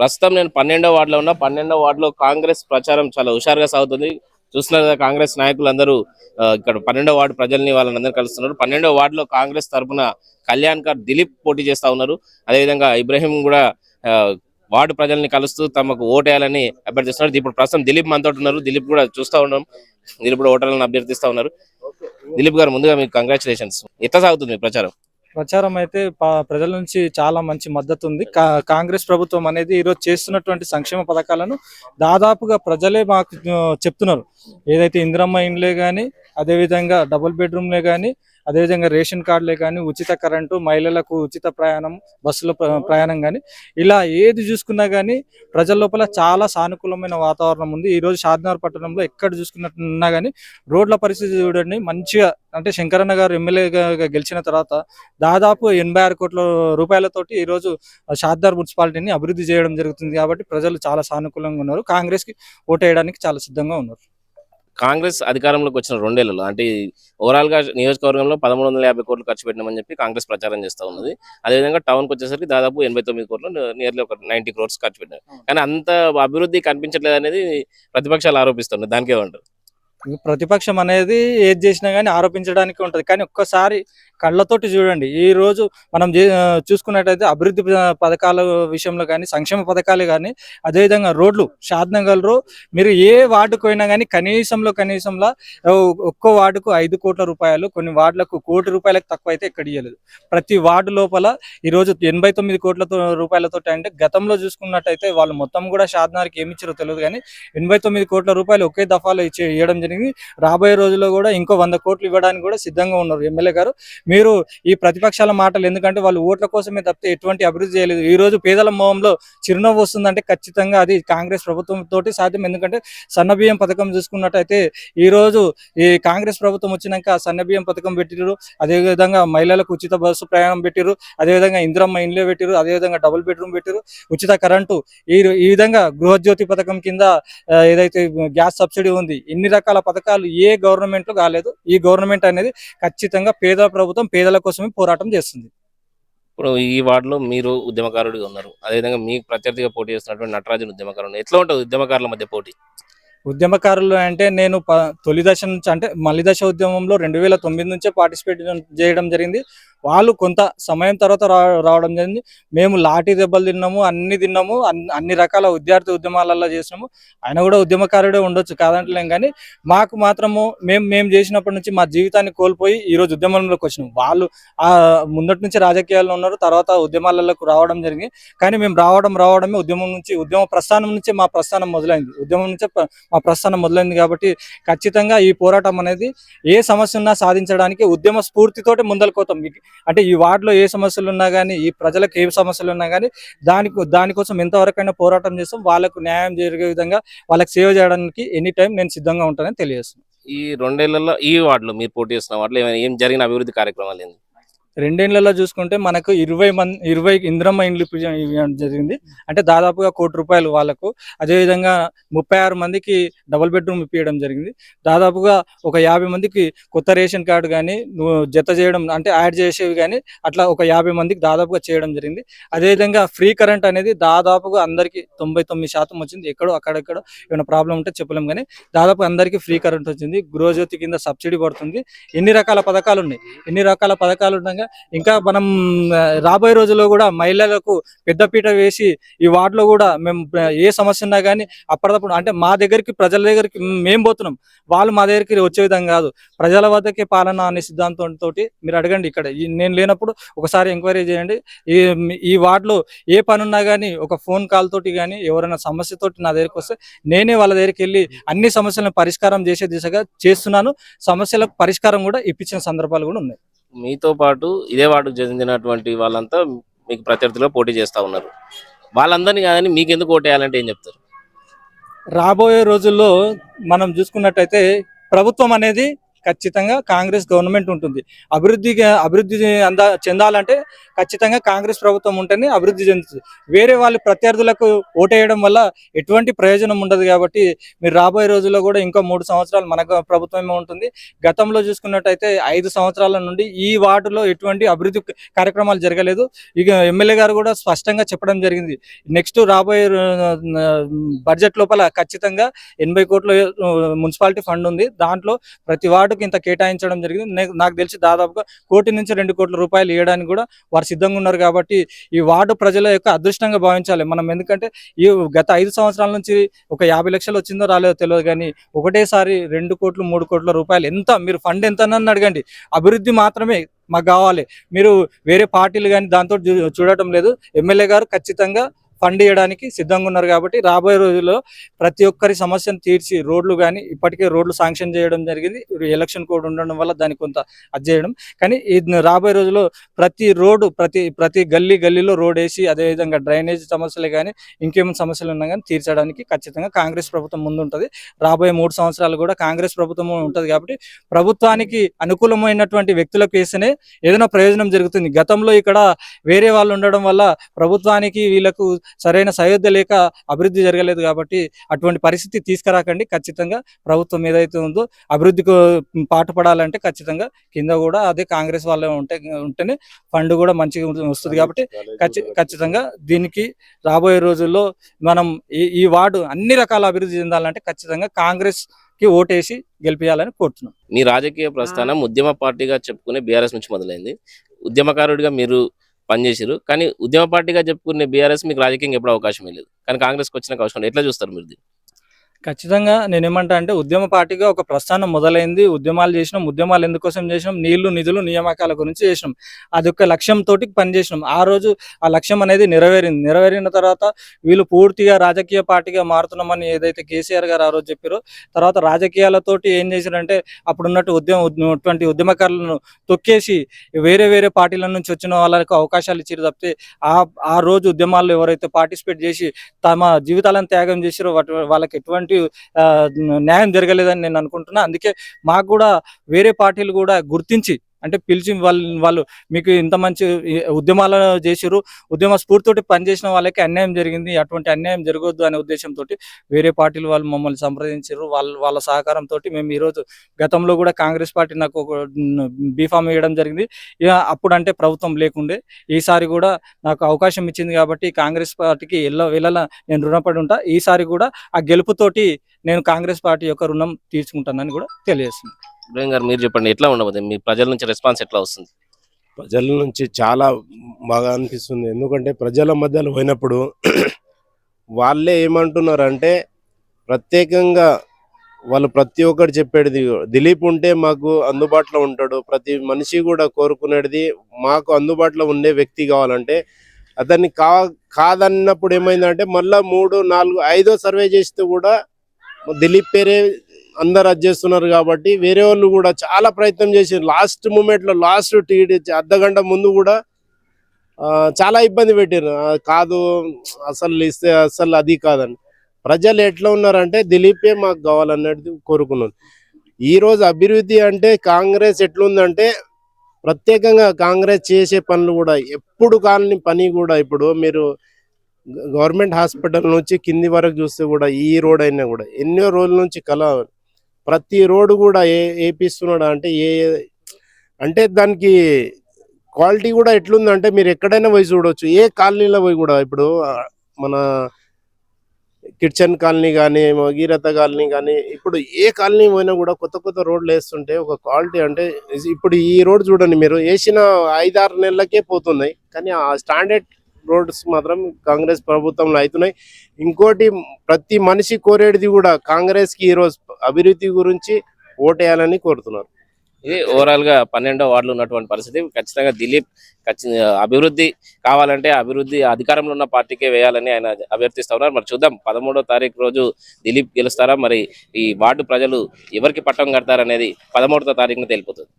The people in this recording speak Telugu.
ప్రస్తుతం నేను 12వ వార్డులో ఉన్నా. 12వ వార్డులో కాంగ్రెస్ ప్రచారం చాలా హుషారుగా సాగుతుంది. చూస్తున్నారు కదా, కాంగ్రెస్ నాయకులందరూ ఇక్కడ 12వ వార్డు ప్రజల్ని వాళ్ళందరూ కలుస్తున్నారు. 12వ వార్డులో కాంగ్రెస్ తరఫున కళ్యాణ్కర్ దిలీప్ పోటీ చేస్తా ఉన్నారు. అదేవిధంగా ఇబ్రహీం కూడా ఆ, వార్డు ప్రజల్ని కలుస్తూ తమకు ఓటేయాలని అభ్యర్థిస్తున్నారు. ఇప్పుడు ప్రస్తుతం దిలీప్ మనతో ఉన్నారు. దిలీప్ కూడా చూస్తా ఉన్నాం. దిలీప్ కూడా ఓటర్లను అభ్యర్థిస్తా ఉన్నారు. దిలీప్ గారు, ముందుగా మీకు కంగ్రాచులేషన్స్. ఎట్లా సాగుతుంది మీ ప్రచారం? ప్రచారం అయితే ప్రజల నుంచి చాలా మంచి మద్దతు ఉంది. కాంగ్రెస్ ప్రభుత్వం అనేది ఈరోజు చేస్తున్నటువంటి సంక్షేమ పథకాలను దాదాపుగా ప్రజలే మాకు చెప్తున్నారు. ఏదైతే ఇందిరమ్మ ఇండ్లే కానీ, అదేవిధంగా డబుల్ బెడ్రూమ్లే కానీ, అదేవిధంగా రేషన్ కార్డులే కానీ, ఉచిత కరెంటు, మహిళలకు ఉచిత ప్రయాణం, బస్సులో ప్రయాణం కానీ, ఇలా ఏది చూసుకున్నా కానీ ప్రజల లోపల చాలా సానుకూలమైన వాతావరణం ఉంది. ఈరోజు షాద్నగర్ పట్టణంలో ఎక్కడ చూసుకున్నట్టున్నా కానీ రోడ్ల పరిస్థితి చూడండి, మంచిగా. అంటే శంకరన్న గారు ఎమ్మెల్యేగా గెలిచిన తర్వాత దాదాపు 86 కోట్ల రూపాయలతోటి ఈరోజు షాద్నగర్ మున్సిపాలిటీని అభివృద్ధి చేయడం జరుగుతుంది. కాబట్టి ప్రజలు చాలా సానుకూలంగా ఉన్నారు. కాంగ్రెస్కి ఓటేయడానికి చాలా సిద్ధంగా ఉన్నారు. కాంగ్రెస్ అధికారంలోకి వచ్చిన 2 ఏళ్లలో, అంటే ఓవరాల్ గా నియోజకవర్గంలో 1350 కోట్లు ఖర్చు పెట్టినామని చెప్పి కాంగ్రెస్ ప్రచారం చేస్తా ఉన్నది. అదేవిధంగా టౌన్ కి వచ్చేసరికి దాదాపు 89 కోట్లు, నియర్లీ ఒక 90 crores ఖర్చు పెట్టారు. కానీ అంత అభివృద్ధి కనిపించట్లేదు అనేది ప్రతిపక్షాలు ఆరోపిస్తున్నాయి. దానికి ఏమంటారు? ప్రతిపక్షం అనేది ఏది చేసినా కానీ ఆరోపించడానికి ఉంటుంది. కానీ ఒక్కసారి కళ్ళతోటి చూడండి. ఈ రోజు మనం చూసుకున్నట్టయితే అభివృద్ధి పథకాల విషయంలో కానీ, సంక్షేమ పథకాలే కానీ, అదేవిధంగా రోడ్లు షాద్నగర్లో మీరు ఏ వార్డుకు పోయినా కానీ కనీసంలో ఒక్కో వార్డుకు 5 కోట్ల రూపాయలు, కొన్ని వార్డులకు 1 కోటి రూపాయలకు తక్కువ అయితే ఎక్కడ ఇవ్వలేదు. ప్రతి వార్డు లోపల ఈరోజు 89 కోట్ల రూపాయలతో, అంటే గతంలో చూసుకున్నట్టయితే వాళ్ళు మొత్తం కూడా షాద్నగర్కి ఏమి ఇచ్చారో తెలియదు కానీ 89 కోట్ల రూపాయలు ఒకే దఫాలో ఇవ్వడం జరిగింది. రాబోయే రోజుల్లో కూడా ఇంకో 100 కోట్లు ఇవ్వడానికి కూడా సిద్ధంగా ఉన్నారు ఎమ్మెల్యే గారు. మీరు ఈ ప్రతిపక్షాల మాటలు ఎందుకంటే వాళ్ళు ఓట్ల కోసమే తప్పితే ఎటువంటి అభివృద్ధి చేయలేదు. ఈ రోజు పేదల మొహంలో చిరునవ్వు వస్తుందంటే ఖచ్చితంగా అది కాంగ్రెస్ ప్రభుత్వం తోటి సాధ్యం. ఎందుకంటే సన్నబియ్యం పథకం చూసుకున్నట్టయితే ఈ రోజు ఈ కాంగ్రెస్ ప్రభుత్వం వచ్చినాక సన్నబియ్యం పథకం పెట్టిరు, అదేవిధంగా మహిళలకు ఉచిత బస్సు ప్రయాణం పెట్టిరు, అదేవిధంగా ఇందిరమ్మ ఇండ్లే పెట్టిరు, అదేవిధంగా డబుల్ బెడ్రూమ్ పెట్టిరు, ఉచిత కరెంటు, ఈ విధంగా గృహజ్యోతి పథకం కింద ఏదైతే గ్యాస్ సబ్సిడీ ఉంది, ఇన్ని రకాల పథకాలు ఏ గవర్నమెంట్ లో కాలేదు. ఈ గవర్నమెంట్ అనేది ఖచ్చితంగా పేదల ప్రభుత్వం, పేదల కోసమే పోరాటం చేస్తుంది. ఇప్పుడు ఈ వార్డులో మీరు ఉద్యమకారుడిగా ఉన్నారు. అదేవిధంగా మీకు ప్రత్యర్థిగా పోటీ చేస్తున్నటువంటి నటరాజన్ ఉద్యమకారుడు. ఎట్లా ఉంటుంది ఉద్యమకారుల మధ్య పోటీ? ఉద్యమకారులు అంటే నేను తొలి దశ నుంచి, అంటే మలి దశ ఉద్యమంలో 2009 నుంచే పార్టిసిపేట్ చేయడం జరిగింది. వాళ్ళు కొంత సమయం తర్వాత రావడం జరిగింది. మేము లాఠీ దెబ్బలు తిన్నాము, అన్ని తిన్నాము, అన్ని రకాల విద్యార్థి ఉద్యమాలలో చేసినాము. ఆయన కూడా ఉద్యమకారుడే ఉండొచ్చు, కాదంటలేం. కానీ మాకు మాత్రము మేము చేసినప్పటి నుంచి మా జీవితాన్ని కోల్పోయి ఈరోజు ఉద్యమంలోకి వచ్చినాం. వాళ్ళు ముందటి నుంచి రాజకీయాల్లో ఉన్నారు, తర్వాత ఉద్యమాలకు రావడం జరిగింది. కానీ మేము రావడమే ఉద్యమ ప్రస్థానం నుంచే మా ప్రస్థానం మొదలైంది. ఉద్యమం నుంచే మా ప్రస్థానం మొదలైంది. కాబట్టి ఖచ్చితంగా ఈ పోరాటం అనేది ఏ సమస్య ఉన్నా సాధించడానికి ఉద్యమ స్ఫూర్తితోటి ముందలుకోతాం. అంటే ఈ వార్డులో ఏ సమస్యలు ఉన్నా కానీ, ఈ ప్రజలకు ఏ సమస్యలు ఉన్నా కానీ దానికోసం ఎంతవరకైనా పోరాటం చేస్తాం. వాళ్ళకు న్యాయం జరిగే విధంగా వాళ్ళకి సేవ చేయడానికి ఎనీ టైం నేను సిద్ధంగా ఉంటానని తెలియజేస్తున్నాను. ఈ 2 ఏళ్లలో ఈ వార్డులో మీరు పోటీ చేస్తున్న వార్డులో ఏం జరిగిన అభివృద్ధి కార్యక్రమాలు ఏంది? 2 ఏళ్లలో చూసుకుంటే మనకు 20 ఇందిరమ్మ ఇండ్లు ఇవ్వడం జరిగింది. అంటే దాదాపుగా 1 కోటి రూపాయలు వాళ్ళకు. అదేవిధంగా 36 మందికి డబుల్ బెడ్రూమ్ ఇప్పించడం జరిగింది. దాదాపుగా ఒక 50 మందికి కొత్త రేషన్ కార్డు కానీ జత చేయడం, అంటే యాడ్ చేసేవి కానీ అట్లా ఒక 50 మందికి దాదాపుగా చేయడం జరిగింది. అదేవిధంగా ఫ్రీ కరెంట్ అనేది దాదాపుగా అందరికీ 99% వచ్చింది. ఎక్కడో అక్కడెక్కడ ఏమైనా ప్రాబ్లం ఉంటే చెప్పలేం, కానీ దాదాపు అందరికీ ఫ్రీ కరెంట్ వచ్చింది. గృహజ్యోతి కింద సబ్సిడీ పడుతుంది. ఎన్ని రకాల పథకాలు ఉన్నాయి. ఎన్ని రకాల పథకాలు ఉండగా ఇంకా మనం రాబోయే రోజుల్లో కూడా మహిళలకు పెద్దపీట వేసి ఈ వార్డులో కూడా మేము ఏ సమస్య ఉన్నా కానీ అప్పటికప్పుడు, అంటే మా దగ్గరికి, ప్రజల దగ్గరికి మేము పోతున్నాం, వాళ్ళు మా దగ్గరికి వచ్చే విధంగా కాదు. ప్రజల వద్దకే పాలన అనే సిద్ధాంతంతో మీరు అడగండి. ఇక్కడ నేను లేనప్పుడు ఒకసారి ఎంక్వైరీ చేయండి. ఈ వార్డులో ఏ పని ఉన్నా కానీ ఒక ఫోన్ కాల్ తోటి కానీ, ఎవరైనా సమస్యతోటి నా దగ్గరికి వస్తే నేనే వాళ్ళ దగ్గరికి వెళ్ళి అన్ని సమస్యలను పరిష్కారం చేసే దిశగా చేస్తున్నాను. సమస్యలకు పరిష్కారం కూడా ఇప్పించిన సందర్భాలు కూడా ఉన్నాయి. మీతో పాటు ఇదే వార్డుకు చెందినటువంటి వాళ్ళంతా మీకు ప్రత్యర్థులుగా పోటీ చేస్తా ఉన్నారు. వాళ్ళందరినీ కాదని మీకు ఎందుకు ఓటేయాలంటే ఏం చెప్తారు? రాబోయే రోజుల్లో మనం చూసుకున్నట్టయితే ప్రభుత్వం అనేది ఖచ్చితంగా కాంగ్రెస్ గవర్నమెంట్ ఉంటుంది. అభివృద్ధి చెందాలంటే ఖచ్చితంగా కాంగ్రెస్ ప్రభుత్వం ఉంటేనే అభివృద్ధి చెందుతుంది. వేరే వాళ్ళు ప్రత్యర్థులకు ఓటేయడం వల్ల ఎటువంటి ప్రయోజనం ఉండదు. కాబట్టి మీరు రాబోయే రోజుల్లో కూడా ఇంకా 3 సంవత్సరాలు మన ప్రభుత్వమే ఉంటుంది. గతంలో చూసుకున్నట్టయితే 5 సంవత్సరాల నుండి ఈ వార్డులో ఎటువంటి అభివృద్ధి కార్యక్రమాలు జరగలేదు. ఇక ఎమ్మెల్యే గారు కూడా స్పష్టంగా చెప్పడం జరిగింది. నెక్స్ట్ రాబోయే బడ్జెట్ లోపల ఖచ్చితంగా 80 కోట్ల మున్సిపాలిటీ ఫండ్ ఉంది. దాంట్లో ప్రతి వార్డుకి ఇంత కేటాయించడం జరిగింది. నాకు తెలిసి దాదాపుగా 1 కోటి నుంచి 2 కోట్ల రూపాయలు ఇవ్వడానికి కూడా వారు సిద్ధంగా ఉన్నారు. కాబట్టి ఈ వార్డు ప్రజల యొక్క అదృష్టంగా భావించాలి మనం. ఎందుకంటే ఈ గత 5 సంవత్సరాల నుంచి ఒక 50 లక్షలు వచ్చిందో రాలేదో తెలియదు, కానీ ఒకటేసారి 2 కోట్లు 3 కోట్ల రూపాయలు ఎంత మీరు ఫండ్ ఎంత అని అడగండి. అభివృద్ధి మాత్రమే మాకు కావాలి. మీరు వేరే పార్టీలు కానీ దాంతో చూడటం లేదు. ఎమ్మెల్యే గారు ఖచ్చితంగా ఫండ్ ఇవ్వడానికి సిద్ధంగా ఉన్నారు. కాబట్టి రాబోయే రోజుల్లో ప్రతి ఒక్కరి సమస్యను తీర్చి రోడ్లు కానీ ఇప్పటికే రోడ్లు శాంక్షన్ చేయడం జరిగింది. ఎలక్షన్ కోడ్ ఉండడం వల్ల దానికి కొంత అది చేయడం, కానీ రాబోయే రోజుల్లో ప్రతి రోడ్డు ప్రతి గల్లీలో రోడ్ వేసి, అదేవిధంగా డ్రైనేజ్ సమస్యలే కానీ ఇంకేమైనా సమస్యలు ఉన్నా కానీ తీర్చడానికి ఖచ్చితంగా కాంగ్రెస్ ప్రభుత్వం ముందుంటుంది. రాబోయే 3 సంవత్సరాలు కూడా కాంగ్రెస్ ప్రభుత్వం ఉంటుంది. కాబట్టి ప్రభుత్వానికి అనుకూలమైనటువంటి వ్యక్తులకు వేస్తేనే ఏదైనా ప్రయోజనం జరుగుతుంది. గతంలో ఇక్కడ వేరే వాళ్ళు ఉండడం వల్ల ప్రభుత్వానికి వీళ్ళకు సరైన సయోధ్య లేక అభివృద్ధి జరగలేదు. కాబట్టి అటువంటి పరిస్థితి తీసుకురాకండి. ఖచ్చితంగా ప్రభుత్వం ఏదైతే ఉందో అభివృద్ధికి పాటుపడాలంటే ఖచ్చితంగా కింద కూడా అదే కాంగ్రెస్ వాళ్ళే ఉంటేనే ఫండ్ కూడా మంచిగా వస్తుంది. కాబట్టి ఖచ్చితంగా దీనికి రాబోయే రోజుల్లో మనం ఈ వార్డు అన్ని రకాల అభివృద్ధి చెందాలంటే ఖచ్చితంగా కాంగ్రెస్ కి ఓటేసి గెలిపించాలని కోరుతున్నాం. మీ రాజకీయ ప్రస్థానం ఉద్యమ పార్టీగా చెప్పుకునే బీఆర్ఎస్ నుంచి మొదలైంది. ఉద్యమకారుడిగా మీరు పనిచేసారు, కానీ ఉద్యమ పార్టీగా చెప్పుకునే బీఆర్ఎస్ మీకు రాజకీయంగా ఎప్పుడు అవకాశం లేదు, కానీ కాంగ్రెస్కి వచ్చిన అవకాశం ఎట్లా చూస్తారు మీరు? ఖచ్చితంగా నేనేమంటా అంటే ఉద్యమ పార్టీగా ఒక ప్రస్థానం మొదలైంది. ఉద్యమాలు చేసినాం. ఉద్యమాలు ఎందుకోసం చేసినాం? నీళ్లు, నిధులు, నియామకాల గురించి చేసినాం. అది ఒక లక్ష్యంతో పనిచేసినాం. ఆ రోజు ఆ లక్ష్యం అనేది నెరవేరిన తర్వాత వీళ్ళు పూర్తిగా రాజకీయ పార్టీగా మారుతున్నామని ఏదైతే కేసీఆర్ గారు ఆ రోజు చెప్పారో, తర్వాత రాజకీయాలతోటి ఏం చేశారంటే అప్పుడున్నట్టు ఉద్యమకారులను తొక్కేసి వేరే పార్టీల నుంచి వచ్చిన వాళ్ళకు అవకాశాలు ఇచ్చారు తప్పితే ఆ రోజు ఉద్యమాల్లో ఎవరైతే పార్టిసిపేట్ చేసి తమ జీవితాలను త్యాగం చేసారో వాళ్ళకి ఎటువంటి న్యాయం జరగలేదని నేను అనుకుంటున్నా. అందుకే మాకు కూడా వేరే పార్టీలు కూడా గుర్తించి అంటే పిలిచి వాళ్ళు మీకు ఇంత మంచి ఉద్యమాలు చేసారు, ఉద్యమ స్ఫూర్తితోటి పనిచేసిన వాళ్ళకి అన్యాయం జరిగింది, అటువంటి అన్యాయం జరగొద్దు అనే ఉద్దేశంతో వేరే పార్టీలు వాళ్ళు మమ్మల్ని సంప్రదించారు. వాళ్ళ సహకారంతో మేము ఈరోజు గతంలో కూడా కాంగ్రెస్ పార్టీ నాకు ఒక బీఫామ్ ఇవ్వడం జరిగింది. అప్పుడు అంటే ప్రభుత్వం లేకుండే, ఈసారి కూడా నాకు అవకాశం ఇచ్చింది. కాబట్టి కాంగ్రెస్ పార్టీకి వెళ్ళాల నేను రుణపడి ఉంటా. ఈసారి కూడా ఆ గెలుపుతోటి నేను కాంగ్రెస్ పార్టీ యొక్క రుణం తీర్చుకుంటానని కూడా తెలియజేస్తున్నాను. ఇబ్రహీం గారు, మీరు చెప్పండి, ఎట్లా ఉండబోతుంది? మీ ప్రజల నుంచి రెస్పాన్స్ ఎట్లా వస్తుంది? ప్రజల నుంచి చాలా బాగా అనిపిస్తుంది. ఎందుకంటే ప్రజల మధ్యలో పోయినప్పుడు వాళ్ళే ఏమంటున్నారంటే ప్రత్యేకంగా వాళ్ళు ప్రతి ఒక్కరు చెప్పేది దిలీప్ ఉంటే మాకు అందుబాటులో ఉంటాడు, ప్రతి మనిషి కూడా కోరుకునేది మాకు అందుబాటులో ఉండే వ్యక్తి కావాలంటే అతన్ని కాదన్నప్పుడు ఏమైందంటే మళ్ళా 3, 4, 5వ సర్వే చేస్తే కూడా దిలీప్ పేరే అందరు అది చేస్తున్నారు. కాబట్టి వేరే వాళ్ళు కూడా చాలా ప్రయత్నం చేసి లాస్ట్ మూమెంట్లో అర్ధగంట ముందు కూడా చాలా ఇబ్బంది పెట్టారు. కాదు అసలు ఇస్తే అసలు అది కాదని ప్రజలు ఎట్లా ఉన్నారంటే దిలీపే మాకు కావాలన్నది కోరుకున్నారు. ఈరోజు అభివృద్ధి అంటే కాంగ్రెస్ ఎట్లుందంటే ప్రత్యేకంగా కాంగ్రెస్ చేసే పనులు కూడా ఎప్పుడు కాలని పని కూడా ఇప్పుడు మీరు గవర్నమెంట్ హాస్పిటల్ నుంచి కింది వరకు చూస్తే కూడా ఈ రోడ్ అయినా కూడా ఎన్నో రోజుల నుంచి ప్రతి రోడ్డు కూడా వేపిస్తున్నాడు. అంటే దానికి క్వాలిటీ కూడా ఎట్లుందంటే మీరు ఎక్కడైనా పోయి చూడవచ్చు. ఏ కాలనీలో పోయి కూడా ఇప్పుడు మన కిచెన్ కాలనీ కానీ భగీరథ కాలనీ కానీ ఇప్పుడు ఏ కాలనీ పోయినా కూడా కొత్త రోడ్లు వేస్తుంటే ఒక క్వాలిటీ అంటే ఇప్పుడు ఈ రోడ్ చూడండి, మీరు వేసిన 5-6 నెలలకే పోతున్నాయి, కానీ ఆ స్టాండర్డ్ రోడ్స్ మాత్రం కాంగ్రెస్ ప్రభుత్వంలో అవుతున్నాయి. ఇంకోటి ప్రతి మనిషి కోరేది కూడా కాంగ్రెస్ కి ఈరోజు అభివృద్ధి గురించి ఓటేయాలని కోరుతున్నారు. ఇది ఓవరాల్ గా 12వ వార్డులో ఉన్నటువంటి పరిస్థితి. ఖచ్చితంగా దిలీప్ అభివృద్ధి కావాలంటే అభివృద్ధి అధికారంలో ఉన్న పార్టీకే వేయాలని ఆయన అభ్యర్థిస్తా ఉన్నారు. మరి చూద్దాం 13వ తారీఖు రోజు దిలీప్ గెలుస్తారా, మరి ఈ వార్డు ప్రజలు ఎవరికి పట్టం కడతారనేది 13వ తారీఖున తెలిపోతుంది.